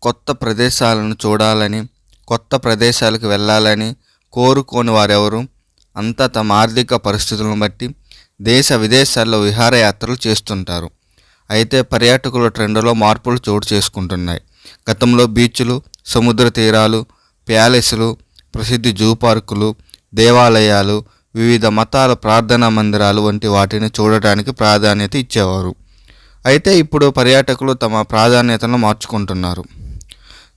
కొత్త ప్రదేశాలను చూడాలని, కొత్త ప్రదేశాలకు వెళ్ళాలని కోరుకోని వారెవరు అంతా తమ ఆర్థిక పరిస్థితులను బట్టి దేశ విదేశాల్లో విహారయాత్రలు చేస్తుంటారు. అయితే పర్యాటకుల ట్రెండ్లో మార్పులు చోటు చేసుకుంటున్నాయి. గతంలో బీచ్లు, సముద్ర తీరాలు, ప్యాలెస్లు, ప్రసిద్ధ జూ పార్కులు, దేవాలయాలు, వివిధ మతాల ప్రార్థనా మందిరాలు వంటి వాటిని చూడటానికి ప్రాధాన్యత ఇచ్చేవారు. అయితే ఇప్పుడు పర్యాటకులు తమ ప్రాధాన్యతను మార్చుకుంటున్నారు.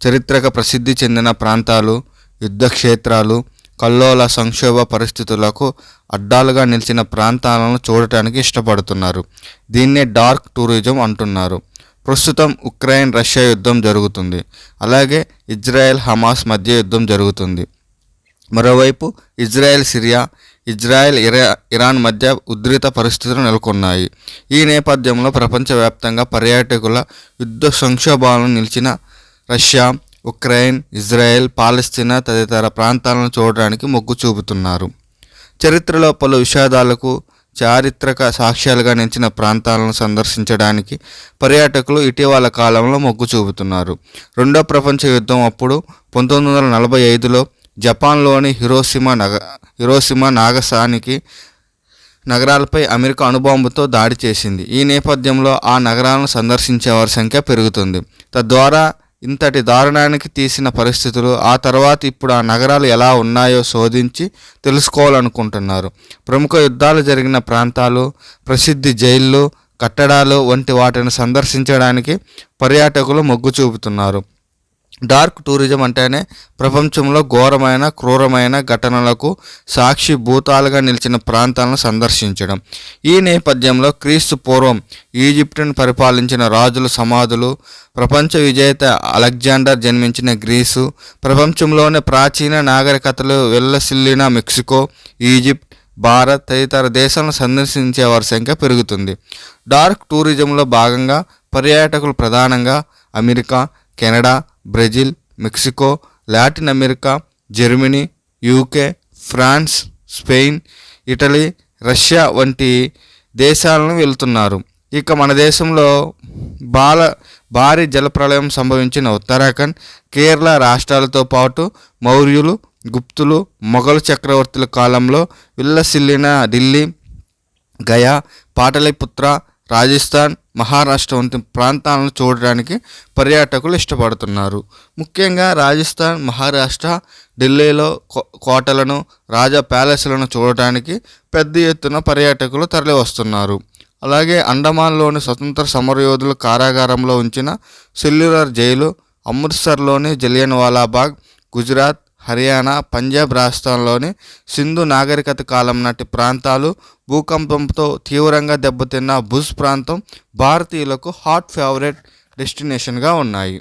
చరిత్రక ప్రసిద్ధి చెందిన ప్రాంతాలు, యుద్ధ క్షేత్రాలు, కల్లోల సంక్షోభ పరిస్థితులకు అడ్డాలుగా నిలిచిన ప్రాంతాలను చూడటానికి ఇష్టపడుతున్నారు. దీన్నే డార్క్ టూరిజం అంటున్నారు. ప్రస్తుతం ఉక్రెయిన్ రష్యా యుద్ధం జరుగుతుంది. అలాగే ఇజ్రాయెల్ హమాస్ మధ్య యుద్ధం జరుగుతుంది. మరోవైపు ఇజ్రాయెల్ సిరియా, ఇరాన్ మధ్య ఉద్రిక్త పరిస్థితులు నెలకొన్నాయి. ఈ నేపథ్యంలో ప్రపంచవ్యాప్తంగా పర్యాటకుల యుద్ధ సంక్షోభాలను నిలిచిన రష్యా, ఉక్రెయిన్, ఇజ్రాయెల్, పాలస్తీనా తదితర ప్రాంతాలను చూడడానికి మొగ్గు చూపుతున్నారు. చరిత్రలో పలు విషాదాలకు చారిత్రక సాక్ష్యాలుగా నిలిచిన ప్రాంతాలను సందర్శించడానికి పర్యాటకులు ఇటీవల కాలంలో మొగ్గు చూపుతున్నారు. రెండో ప్రపంచ యుద్ధం అప్పుడు 1945లో జపాన్లోని హిరోషిమా, నాగసాకి నగరాలపై అమెరికా అణుబాంబుతో దాడి చేసింది. ఈ నేపథ్యంలో ఆ నగరాలను సందర్శించే వారి సంఖ్య పెరుగుతుంది. తద్వారా ఇంతటి దారుణానికి తీసిన పరిస్థితులు, ఆ తర్వాత ఇప్పుడు ఆ నగరాలు ఎలా ఉన్నాయో శోధించి తెలుసుకోవాలనుకుంటున్నారు. ప్రముఖ యుద్ధాలు జరిగిన ప్రాంతాలు, ప్రసిద్ధ జైళ్ళు, కట్టడాలు వంటి వాటిని సందర్శించడానికి పర్యాటకులు మొగ్గు చూపుతున్నారు. డార్క్ టూరిజం అంటేనే ప్రపంచంలో ఘోరమైన, క్రూరమైన ఘటనలకు సాక్షి భూతాలుగా నిలిచిన ప్రాంతాలను సందర్శించడం. ఈ నేపథ్యంలో క్రీస్తు పూర్వం ఈజిప్టును పరిపాలించిన రాజుల సమాధులు, ప్రపంచ విజేత అలెగ్జాండర్ జన్మించిన గ్రీసు, ప్రపంచంలోని ప్రాచీన నాగరికతలు వెల్లసిల్లిన మెక్సికో, ఈజిప్ట్, భారత్ తదితర దేశాలను సందర్శించే వారి సంఖ్య పెరుగుతుంది. డార్క్ టూరిజంలో భాగంగా పర్యాటకులు ప్రధానంగా America, Canada, Brazil, Mexico, Latin America, Germany, UK, France, Spain, Italy, Russia వంటి దేశాలను వెళ్తున్నారు. ఇక మన దేశంలో భారీ జలప్రళయం సంభవించిన ఉత్తరాఖండ్, కేరళ రాష్ట్రాలతో పాటు మౌర్యులు, గుప్తులు, మొఘల్ చక్రవర్తుల కాలంలో విల్లసిల్లిన ఢిల్లీ, గయా, పాటలీపుత్ర, రాజస్థాన్, మహారాష్ట్ర వంటి ప్రాంతాలను చూడడానికి పర్యాటకులు ఇష్టపడుతున్నారు. ముఖ్యంగా రాజస్థాన్, మహారాష్ట్ర, ఢిల్లీలో కోటలను, రాజా ప్యాలెస్లను చూడటానికి పెద్ద ఎత్తున పర్యాటకులు తరలి వస్తున్నారు. అలాగే అండమాన్లోని స్వతంత్ర సమరయోధుల కారాగారంలో ఉంచిన సెల్యులర్ జైలు, అమృత్సర్లోని జలియన్వాలా బాగ్, గుజరాత్, హర్యానా, పంజాబ్ రాష్ట్రాల్లోని సింధు నాగరికత కాలం నాటి ప్రాంతాలు, భూకంపంతో తీవ్రంగా దెబ్బతిన్న భుజ్ ప్రాంతం భారతీయులకు హాట్ ఫేవరెట్ డెస్టినేషన్గా ఉన్నాయి.